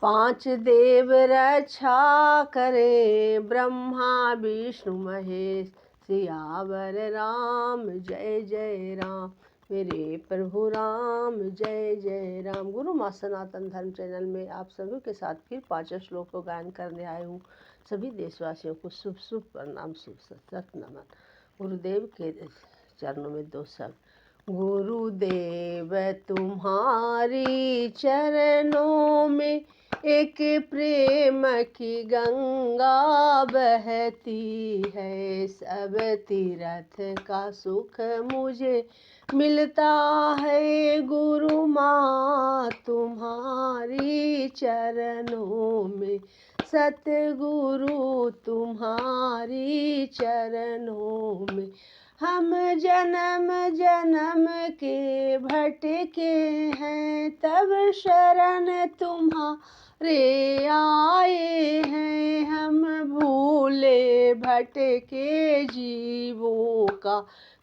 पांच देव रक्षा करे, ब्रह्मा विष्णु महेश। सियावर राम जय जय राम, मेरे प्रभु राम जय जय राम। गुरु माँ सनातन धर्म चैनल में आप सभी के साथ फिर 5 श्लोक को गायन करने आई हूँ। सभी देशवासियों को शुभ शुभ प्रणाम, शुभ सत नमन। गुरुदेव के चरणों में 2 शब्द। गुरुदेव तुम्हारी चरणों में एक प्रेम की गंगा बहती है। सब तीर्थ का सुख मुझे मिलता है। गुरु माँ तुम्हारी चरणों में, सतगुरु तुम्हारी चरणों में। हम जन्म जन्म के भटके हैं, तब शरण तुम्हारे आए हैं। हम भूले भटके जीवों का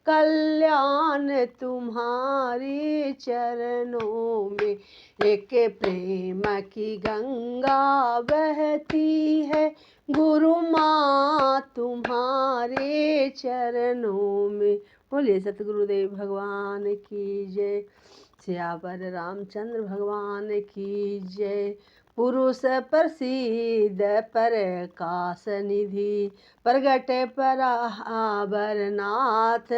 कल्याण तुम्हारे चरणों में। एक प्रेम की गंगा बहती है, गुरु माँ तुम्हारे चरणों में। बोलिए सतगुरुदेव भगवान की जय। सियावर रामचंद्र भगवान की जय। पुरुष प्रसिद्ध प्रकाश निधि, प्रगट परावर नाथ।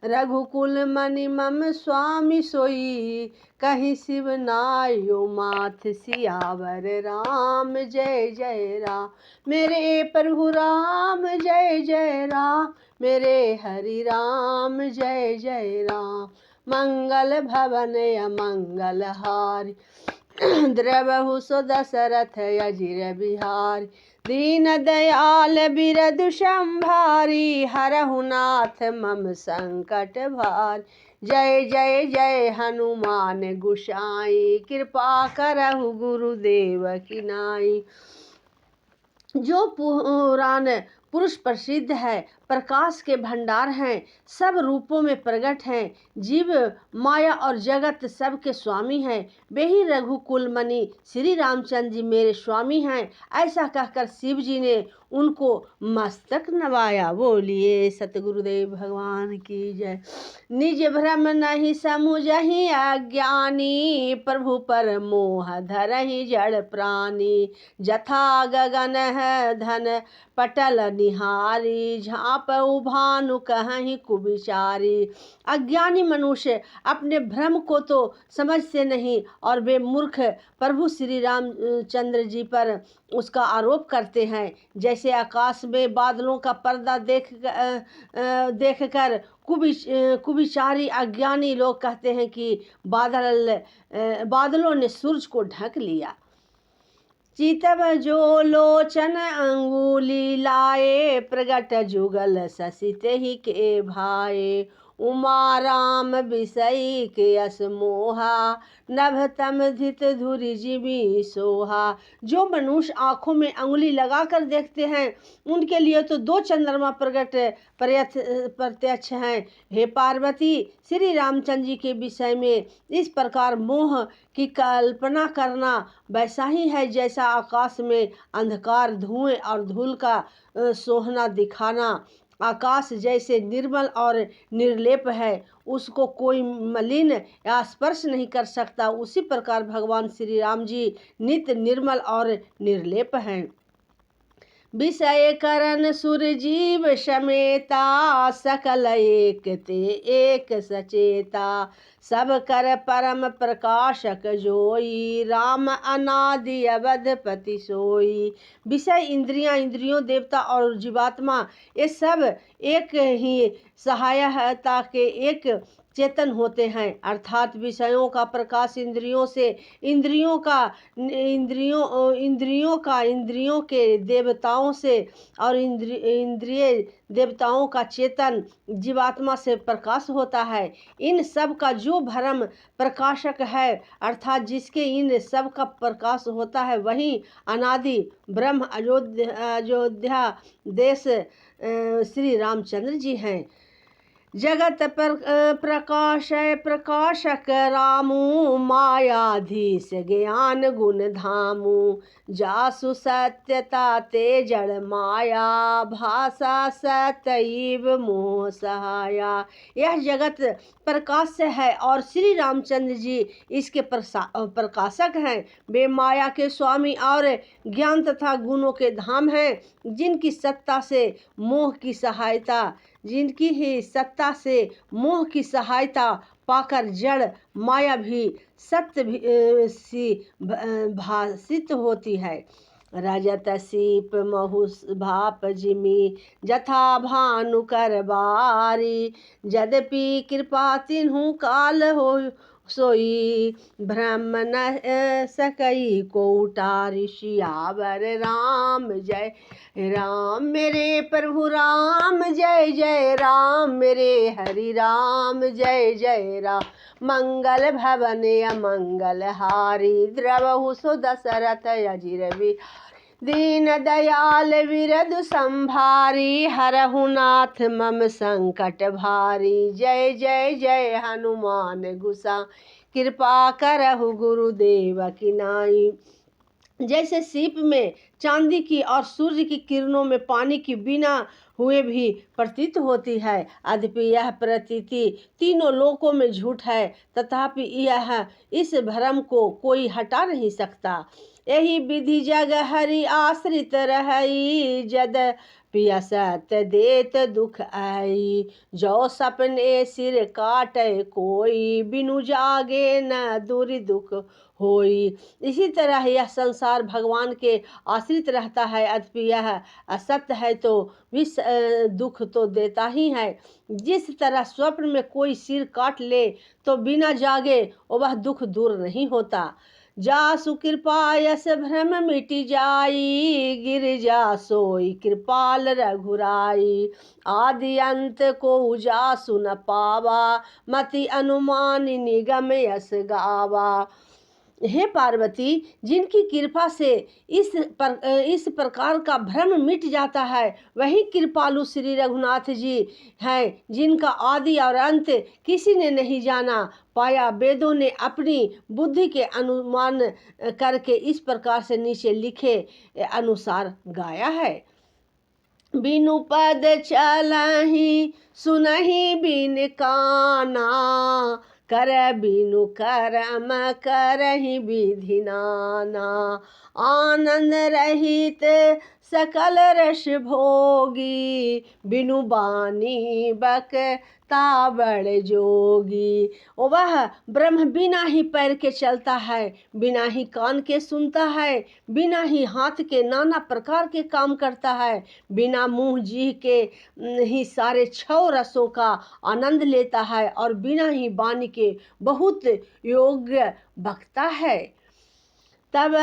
रघुकुल मणि मम स्वामी सोई, कहीं शिव नायो माथ। सियावर राम जय जय राम, मेरे प्रभु राम जय जय राम। मेरे हरि राम जय जय राम। मंगल भवन अमंगल हारी, द्रवहु सो दशरथ अजिर बिहारी। दीन दयाल बिरदु संभारी, हरहु नाथ मम संकट भारी। जय जय जय हनुमान गोसाई, कृपा करहु गुरुदेव की नाई। जो पुराण पुरुष प्रसिद्ध है, प्रकाश के भंडार हैं, सब रूपों में प्रकट हैं, जीव माया और जगत सब के स्वामी हैं, वे ही रघुकुल मणि श्री रामचंद्र जी मेरे स्वामी हैं। ऐसा कहकर शिव जी ने उनको मस्तक नवाया। बोलिए सतगुरुदेव भगवान की जय। निज भ्रम नहीं समुझहि अज्ञानी, प्रभु पर मोह धरहि जड़ प्राणी। जथा गगन है धन पटल निहारी, झाँपउ भानु कहहि कुविचारी। अज्ञानी मनुष्य अपने भ्रम को तो समझते नहीं और वे मूर्ख प्रभु श्री रामचंद्र जी पर उसका आरोप करते हैं। जैसे आकाश में बादलों का पर्दा देखकर कुविचारी अज्ञानी लोग कहते हैं कि बादलों ने सूरज को ढक लिया। चितव जो लोचन अंगुली लाए, प्रगट जुगल ससित ही के भाए। उमा राम विषयी के यस मोहा, नभ तम धित धुरि जिमि सोहा। जो मनुष्य आँखों में अंगुली लगाकर देखते हैं, उनके लिए तो 2 चंद्रमा प्रत्यक्ष हैं। हे पार्वती, श्री रामचंद्र जी के विषय में इस प्रकार मोह की कल्पना करना वैसा ही है जैसा आकाश में अंधकार, धुएं और धूल का सोहना दिखाना। आकाश जैसे निर्मल और निर्लेप है, उसको कोई मलिन या स्पर्श नहीं कर सकता, उसी प्रकार भगवान श्री राम जी नित्य निर्मल और निर्लेप हैं। विषय करण सुर जीव समेता, सकल एक ते एक सचेता। सब कर परम प्रकाशक जोई, राम अनादि अवधपति सोई। विषय इंद्रियां, इंद्रियों, देवता और जीवात्मा, ये सब एक ही सहायता के एक चेतन होते हैं। अर्थात विषयों का प्रकाश इंद्रियों से, इंद्रियों के देवताओं से और इंद्रिय देवताओं का चेतन जीवात्मा से प्रकाश होता है। इन सब का जो भ्रम प्रकाशक है, अर्थात जिसके इन सब का प्रकाश होता है, वही अनादि ब्रह्म अयोध्या देश श्री रामचंद्र जी हैं। जगत पर प्रकाश प्रकाशक रामू, मायाधीश ज्ञान गुण धामू, जासु सत्यता ते जड़ माया, भाषा सतैव मोह सहाया। यह जगत प्रकाश है और श्री रामचंद्र जी इसके प्रकाशक हैं। वे माया के स्वामी और ज्ञान तथा गुणों के धाम हैं, जिनकी सत्ता से मोह की सहायता जिनकी ही सत्ता से मोह की सहायता पाकर जड़ माया भी सत्य सी भाषित होती है। रजत सीप महुस भाप जिमी, जथा भानु कर बारी, यद्यपि कृपा तिन्हु काल हो सोई, ब्रह्म न सकई को उटारी। सियावर राम जय राम मेरे प्रभु राम, जय जय राम मेरे हरि राम, जय जय राम। मंगल भवन अमंगल हारी, द्रवहु सो दशरथ अजिर बिहारी, दीन दयाल विरधु संभारी, हरहु नाथ मम संकट भारी। जय जय जय हनुमान गुसा, कृपा करहु गुरुदेव की नाई। जैसे सीप में चांदी की और सूर्य की किरणों में पानी की बिना हुए भी प्रतीत होती है, यद्यपि यह प्रतीति तीनों लोकों में झूठ है, तथापि यह इस भ्रम को कोई हटा नहीं सकता। यही विधि जग हरि आश्रित रहई, जद पियसत देत दुख आई, जो सपने सिर काटे कोई, बिनु जागे न दूरी दुख होई। इसी तरह यह संसार भगवान के आश्रित रहता है, यद्यपि यह असत्य है तो भी दुख तो देता ही है। जिस तरह स्वप्न में कोई सिर काट ले तो बिना जागे वह दुख दूर नहीं होता। जासु कृपा यस भ्रम मिटि जाई, गिर जा सोई कृपाल रघुराई, आदि अंत को जासु न पावा, मति अनुमान निगम यस गावा। हे पार्वती, जिनकी कृपा से इस प्रकार का भ्रम मिट जाता है, वही कृपालु श्री रघुनाथ जी हैं, जिनका आदि और अंत किसी ने नहीं जाना पाया। वेदों ने अपनी बुद्धि के अनुमान करके इस प्रकार से नीचे लिखे अनुसार गाया है। बिनु पद चलहि सुनहि बिन काना, कर बिनु करम करहि विधि नाना, आनंद रहित सकल रस भोगी, बिनु बानी बक ताबड़ जोगी। वह ब्रह्म बिना ही पैर के चलता है, बिना ही कान के सुनता है, बिना ही हाथ के नाना प्रकार के काम करता है, बिना मुंह जीह के ही सारे 6 रसों का आनंद लेता है, और बिना ही वाणी के बहुत योग्य बकता है। तब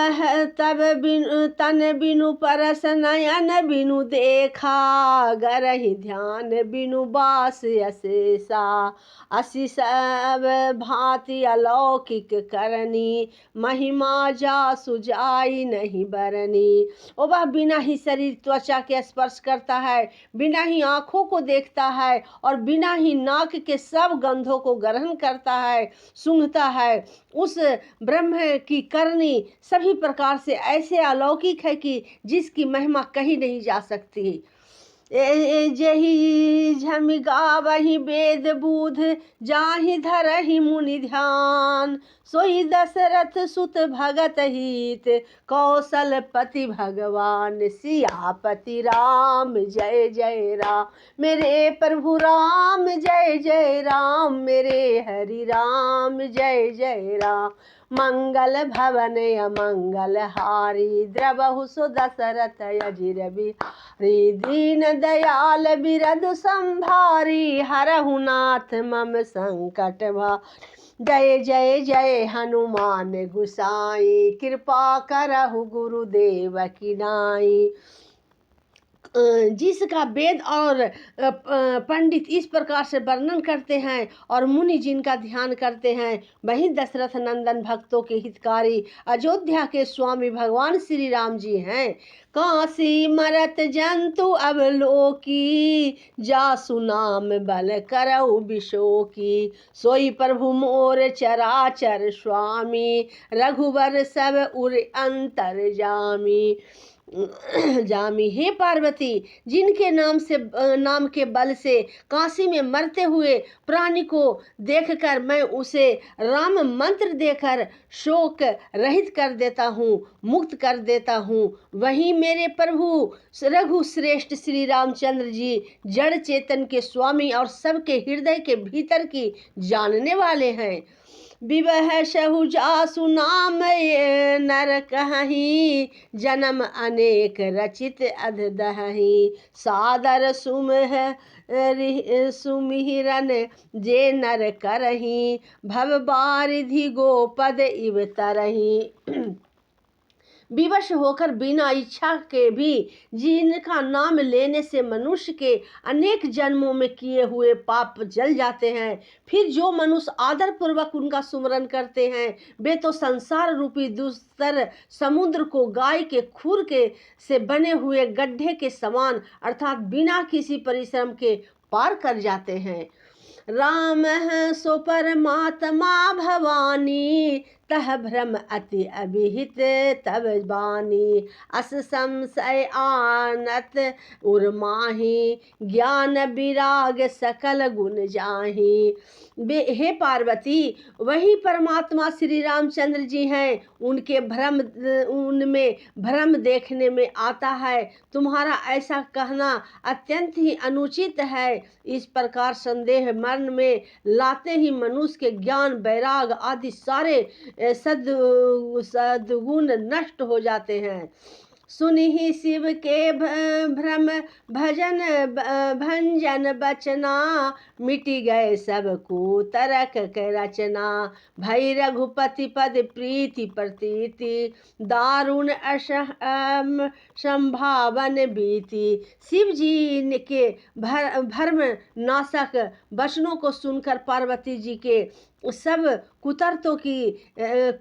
बिनु तन बिनु परस नयन बिनु देखा, गरहि ध्यान बिनु बास अशेषा, असी सब भांति अलौकिक करनी, महिमा जासु जाई नहीं बरनी। वह बिना ही शरीर त्वचा के स्पर्श करता है, बिना ही आँखों को देखता है, और बिना ही नाक के सब गंधों को ग्रहण करता है, सूंघता है। उस ब्रह्म की करनी सभी प्रकार से ऐसे अलौकिक है कि जिसकी महिमा कही नहीं जा सकती। जही झमि गावहि वेद बूध, जाहि धरहि मुनि ध्यान, सोई दशरथ सुत भगत हित, कौशलपति भगवान। सियापति राम जय जय राम मेरे प्रभु राम, जय जय राम मेरे हरि राम, जय जय राम। मंगल भवन अमंगल हारी, द्रवहु सो दशरथ अजिर बिहारी, दीन दयाल बिरधु संभारी, हरहु नाथ मम संकट भारी। जय जय जय हनुमान गुसाई, कृपा करहु गुरुदेव की नाई। जिसका वेद और पंडित इस प्रकार से वर्णन करते हैं और मुनि जिनका ध्यान करते हैं, वही दशरथ नंदन भक्तों के हितकारी अयोध्या के स्वामी भगवान श्री राम जी हैं। काशी मरत जंतु अवलोकी, जासु नाम बल करऊ बिशोकी, सोई प्रभु मोर चराचर स्वामी, रघुवर सब उर अंतर जामी। जामी, हे पार्वती, जिनके नाम के बल से काशी में मरते हुए प्राणी को देखकर मैं उसे राम मंत्र देकर शोक रहित कर देता हूँ, मुक्त कर देता हूँ, वहीं मेरे प्रभु रघु श्रेष्ठ श्री रामचंद्र जी जड़ चेतन के स्वामी और सबके हृदय के भीतर की जानने वाले हैं। विवह सहु जासु नाम ये नर कहीं, जन्म अनेक रचित अधदहि, सादर सुमिरन जे नर करही, भव बारिधि गोपद इव तरही। विवश होकर बिना इच्छा के भी जिनका नाम लेने से मनुष्य के अनेक जन्मों में किए हुए पाप जल जाते हैं, फिर जो मनुष्य आदर पूर्वक उनका सुमरन करते हैं, वे तो संसार रूपी दुस्तर समुद्र को गाय के खुर के से बने हुए गड्ढे के समान अर्थात बिना किसी परिश्रम के पार कर जाते हैं। राम है सो परमात्मा भवानी, तह भ्रम अति अभिहित तब बानी, अस संशय आनत उर्माही, ज्ञान विराग सकल गुण जाही। हे पार्वती, वही परमात्मा श्री रामचंद्र जी हैं, उनमें भ्रम देखने में आता है। तुम्हारा ऐसा कहना अत्यंत ही अनुचित है। इस प्रकार संदेह मन में लाते ही मनुष्य के ज्ञान वैराग आदि सारे सद्गुण नष्ट हो जाते हैं। सुनि ही शिव के भ्रम भजन भंजन बचना, मिटी गए सब कुतरक के रचना, भई रघुपति पद प्रीति प्रतीति, दारुण संभावन बीती। शिव जी के भ्रम नाशक वचनों को सुनकर पार्वती जी के सब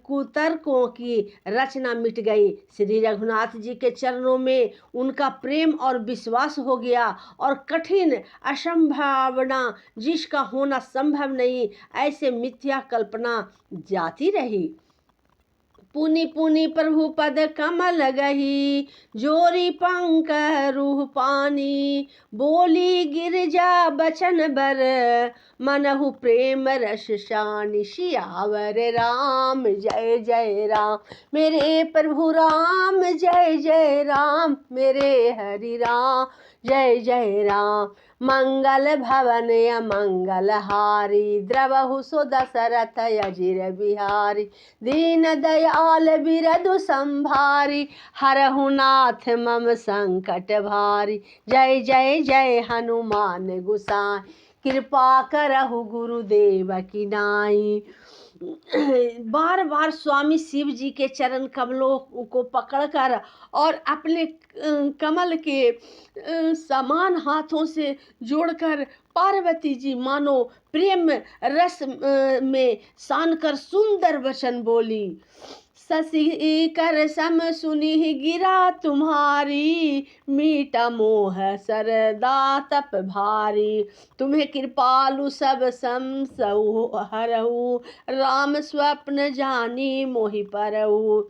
कुतर्कों की रचना मिट गई। श्री रघुनाथ जी के चरणों में उनका प्रेम और विश्वास हो गया और कठिन असंभावना जिसका होना संभव नहीं, ऐसे मिथ्या कल्पना जाती रही। पुनि पुनि प्रभु पद कमल गही, जोरी पंक रूह पानी, बोली गिरजा बचन बर, मनहु प्रेम रस शानी। सियावर राम जय जय राम, मेरे प्रभु राम जय जय राम, मेरे हरि राम जय जय राम। मंगल भवन अमंगल हारी, द्रवहु सो दशरथ अजिर बिहारी, दीन दयाल बिरदु संभारी, हरहु नाथ मम संकट भारी। जय जय जय हनुमान गुसाई, कृपा करहु गुरुदेव की नाई। बार बार स्वामी शिव जी के चरण कमलों को पकड़कर और अपने कमल के समान हाथों से जोड़कर पार्वती जी मानो प्रेम रस में सानकर सुंदर वचन बोली। शशि कर सम सुनि गिरा तुम्हारी, मीटा मोह सरदा तप भारी, तुम्हें कृपालु सब समसऊ हरऊ, राम स्वप्न जानी मोहि परऊ,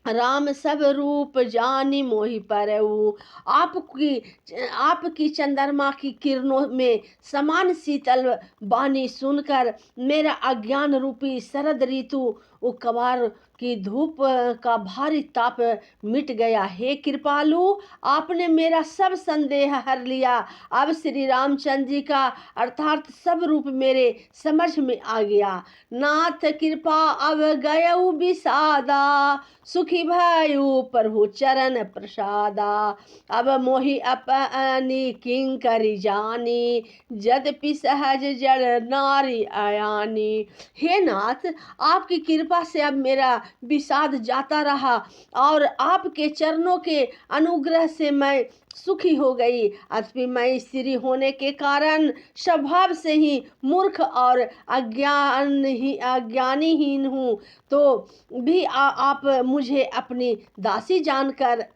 राम सब रूप जानी मोहि परऊ। आपकी चंद्रमा की किरणों में समान शीतल वाणी सुनकर मेरा अज्ञान रूपी शरद ऋतु कबार की धूप का भारी ताप मिट गया। हे कृपालु, आपने मेरा सब संदेह हर लिया। अब श्री रामचंद्र जी का अर्थात सब रूप मेरे समझ में आ गया। नाथ कृपा अब गयऊ विषादा, सुखी भयऊ प्रभु चरण प्रसादा, अब मोहि अपनी किंकरी जानी, यद्यपि सहज जड़ नारी आयानी। हे नाथ, आपकी कृपा से अब मेरा विषाद जाता रहा और आपके चरणों के अनुग्रह से मैं सुखी हो गई। अथवा मैं स्त्री होने के कारण स्वभाव से ही मूर्ख और अज्ञानीहीन हूँ, तो भी आप मुझे अपनी दासी जानकर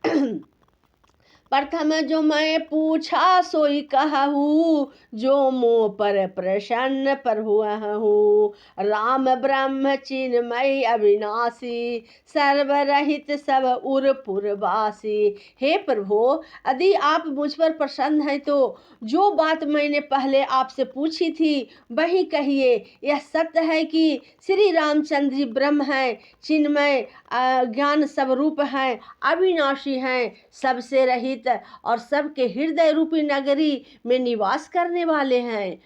प्रथम जो मैं पूछा सोई कहूँ, जो मुँह पर प्रसन्न पर हुआ हूँ। राम ब्रह्म चिन्मय अविनाशी, सर्वरहित सब उर पुरवासी। हे प्रभु, यदि आप मुझ पर प्रसन्न हैं तो जो बात मैंने पहले आपसे पूछी थी वही कहिए। यह सत्य है कि श्री रामचंद्र जी ब्रह्म हैं, चिन्मय ज्ञान स्वरूप हैं, अविनाशी हैं, सबसे रहित और सबके हृदय रूपी नगरी में निवास करने वाले हैं।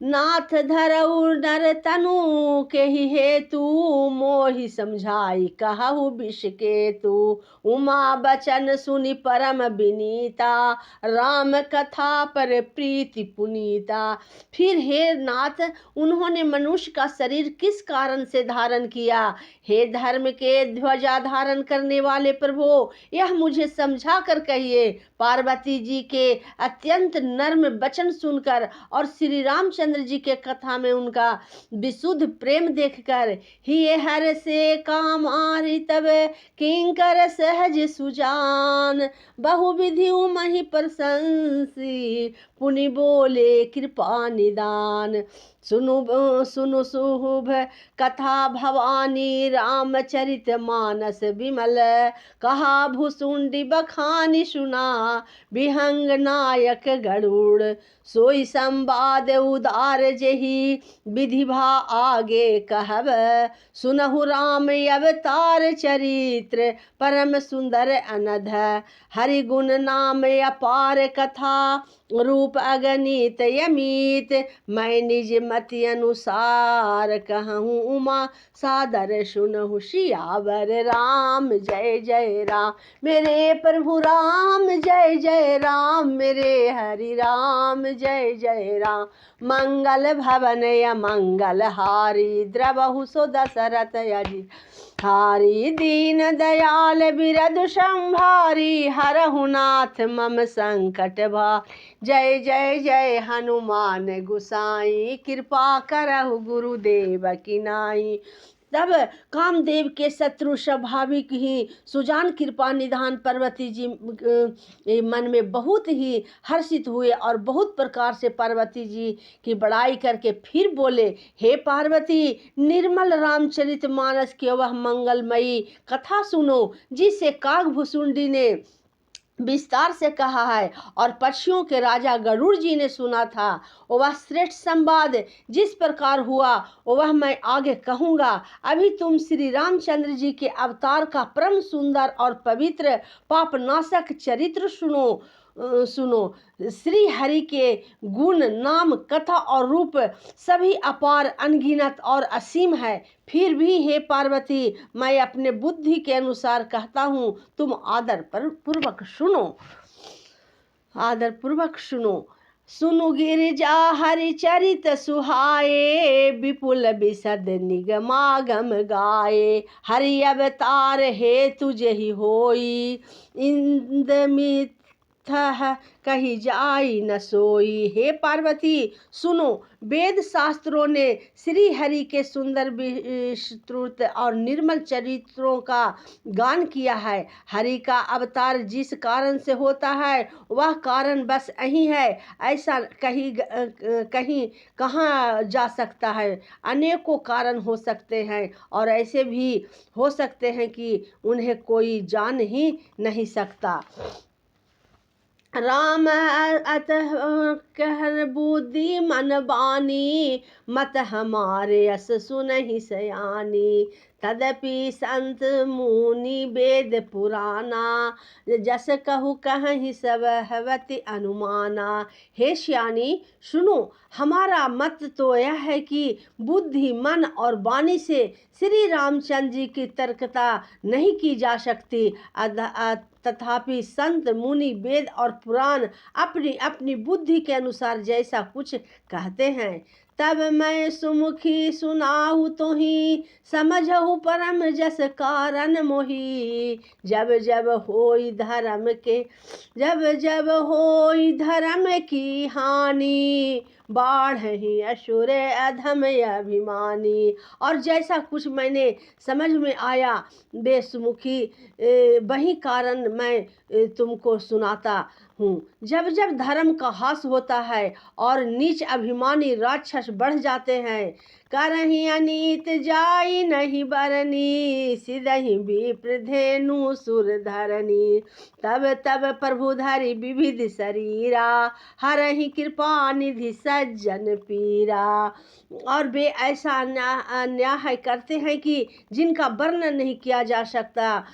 नाथ धरऊ नर तनु के ही हेतु, मोहि समझाई कहु विष केतु। उमा बचन सुनि परम विनीता, राम कथा पर प्रीति पुनीता। फिर हे नाथ, उन्होंने मनुष्य का शरीर किस कारण से धारण किया? हे धर्म के ध्वजा धारण करने वाले प्रभु, यह मुझे समझा कर कहिए। पार्वती जी के अत्यंत नर्म वचन सुनकर और श्री रामचंद्र जी के कथा में उनका विशुद्ध प्रेम देखकर ही हर से कामारि तब किंकर सहज सुजान, बहुविधि मही प्रशंसी, पुनि बोले कृपा निदान। सुनु सुनु शुभ कथा भवानी, रामचरित मानस विमल। कहा भुसुंडी बखानी सुना, विहंग नायक गरुड़। सोई संवाद उदार जेहि, विधि भा आगे कहब। सुनहु राम अवतार चरित्र, परम सुंदर अनध। हरि गुण नाम अपार कथा, रूप अगणित यमित। मैं निज मति अनुसार कहूँ, उमा सादर सुनहु सियावर राम। जय जय राम मेरे प्रभु राम, जय जय राम मेरे हरि राम, जय जय राम। मंगल भवन मंगल हारी, द्रवहु सो दशरथ अजी हारी। दीन दयाल बिरधु संभारी, हरहु नाथ मम संकट भा। जय जय जय हनुमान गुसाई, कृपा करहु गुरुदेव की नाई। तब कामदेव के शत्रु स्वाभाविक ही सुजान कृपा निधान पार्वती जी मन में बहुत ही हर्षित हुए और बहुत प्रकार से पार्वती जी की बड़ाई करके फिर बोले, हे पार्वती, निर्मल रामचरित मानस की वह मंगलमयी कथा सुनो जिसे कागभुसुंडी ने विस्तार से कहा है और पक्षियों के राजा गरुड़ जी ने सुना था। वह श्रेष्ठ संवाद जिस प्रकार हुआ वह मैं आगे कहूँगा। अभी तुम श्री रामचंद्र जी के अवतार का परम सुंदर और पवित्र पापनाशक चरित्र सुनो। श्री हरि के गुण नाम कथा और रूप सभी अपार अनगिनत और असीम है। फिर भी हे पार्वती, मैं अपने बुद्धि के अनुसार कहता हूँ, तुम आदर पूर्वक सुनो। सुनु गिरिजा हरिचरित सुहाए, विपुल विशद निगमागम गाए। हरि अवतार हेतु जेहि होई, इंद्रमित कही जाई न सोई। हे पार्वती सुनो, वेद शास्त्रों ने श्री हरि के सुंदर विस्तृत और निर्मल चरित्रों का गान किया है। हरि का अवतार जिस कारण से होता है वह कारण बस यही है, ऐसा कहीं कहाँ जा सकता है। अनेकों कारण हो सकते हैं और ऐसे भी हो सकते हैं कि उन्हें कोई जान ही नहीं सकता। राम अतः कहर बुद्धि मन बानी, मत हमारे यस सुनहि सयानी। तदपि संत मुनि वेद पुराना, जस कहु कहीं सब हवति अनुमाना। हे श्यानी सुनो, हमारा मत तो यह है कि बुद्धि मन और वाणी से श्री रामचंद्र जी की तर्कता नहीं की जा सकती। तथापि संत मुनि वेद और पुराण अपनी अपनी बुद्धि के अनुसार जैसा कुछ कहते हैं तब मैं सुमुखी सुनाहु तुही, समझहु परम जस कारण मोही। जब जब होई धर्म की हानि, बाढ़हि असुर अधम अभिमानी। और जैसा कुछ मैंने समझ में आया बेसुमुखी, वही कारण मैं तुमको सुनाता हूँ। जब जब धर्म का हास होता है और नीच अभिमानी राक्षस बढ़ जाते हैं, करहि अनीत जाई नहीं बरनी, सिदहि विप्र धेनु सुर धरनी। तब तब प्रभु धरि विविध शरीरा, हरहि कृपा निधि सज्जन पीरा। और वे ऐसा अन्याय करते हैं कि जिनका वर्णन नहीं किया जा सकता,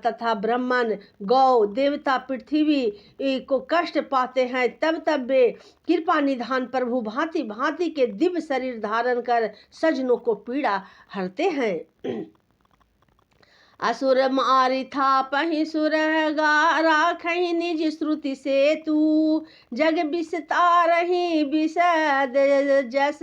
तथा ब्राह्मण गौ देवता पृथ्वी को कष्ट पाते हैं। तब तब वे कृपा निधान प्रभु भांति भांति के दिव्य शरीर धारण कर सज्जनों को पीड़ा हरते हैं। असुर मारि थापहि सुर गा, राखहि निज श्रुति से तू। जग विस्तारहि विशद जस,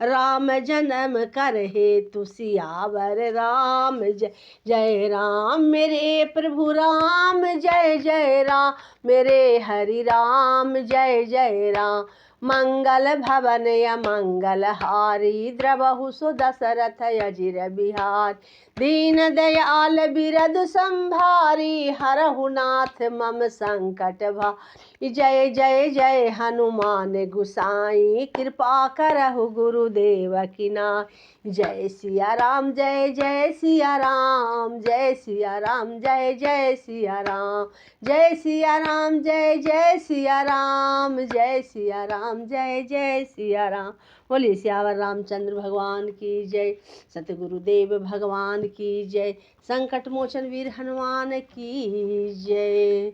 राम जन्म कर हेतु सियावर राम जय जय राम। मेरे प्रभु राम जय जय राम, मेरे हरि राम जय जय राम। मंगल भवन अमंगल हारी, द्रवहु सो दशरथ अजिर बिहार। दीन दयाल बिरधु संभारी, हरहु नाथ मम संकट भारी। जय जय जय हनुमान गुसाई, कृपा करहु गुरुदेव की नाई। जय सिया राम जय जय सिया राम, जय सिया राम जय जय सिया राम। जय सिया राम जय जय सिया राम, जय सिया राम जय जय सिया राम। बोलिए सियावर रामचंद्र भगवान की जय, सतगुरुदेव भगवान की जय, संकट मोचन वीर हनुमान की जय,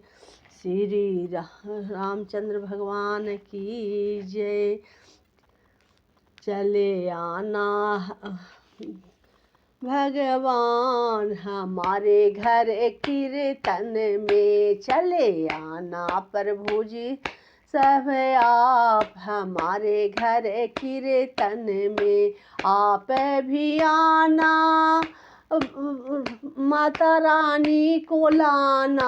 श्री रामचंद्र भगवान की जय। चले आना भगवान हमारे घर कीर्तन में, चले आना प्रभु जी सब आप हमारे घर कीर्तन में। आप भी आना माता रानी को लाना,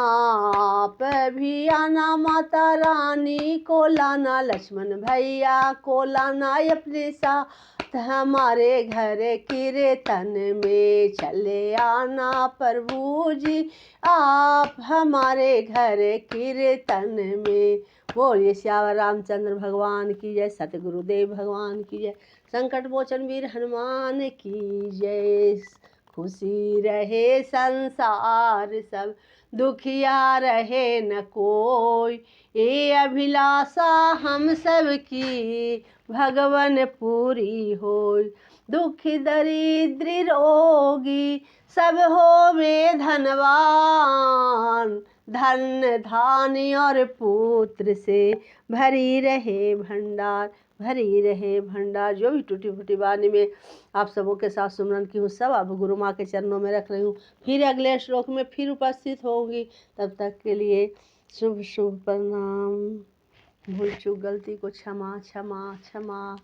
आप भी आना माता रानी को लाना। लक्ष्मण भैया को लाना अपने साथ हमारे घर कीर्तन में। चले आना प्रभु जी आप हमारे घर कीर्तन में। बोलिए श्यावर रामचंद्र भगवान की जय, सतगुरुदेव भगवान की जय, संकट मोचन वीर हनुमान की जय। खुशी रहे संसार सब, दुखिया रहे न कोई, ये अभिलाषा हम सब की भगवन पूरी होय। दुखी दरिद्र रोगी सब होवे धनवान, धन धान्य और पुत्र से भरी रहे भंडार, भरी रहे भंडार। जो भी टूटी फूटी वाणी में आप सबों के साथ सुमरन की हूँ, सब अब गुरु माँ के चरणों में रख रही हूँ। फिर अगले श्लोक में फिर उपस्थित होंगी, तब तक के लिए शुभ शुभ प्रणाम। भूल चूक गलती को क्षमा क्षमा क्षमा।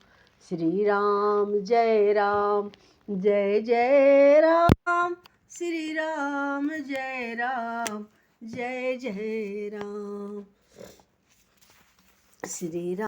श्री राम जय राम, जय जय राम। श्री राम जय राम, जय जय राम। श्री राम।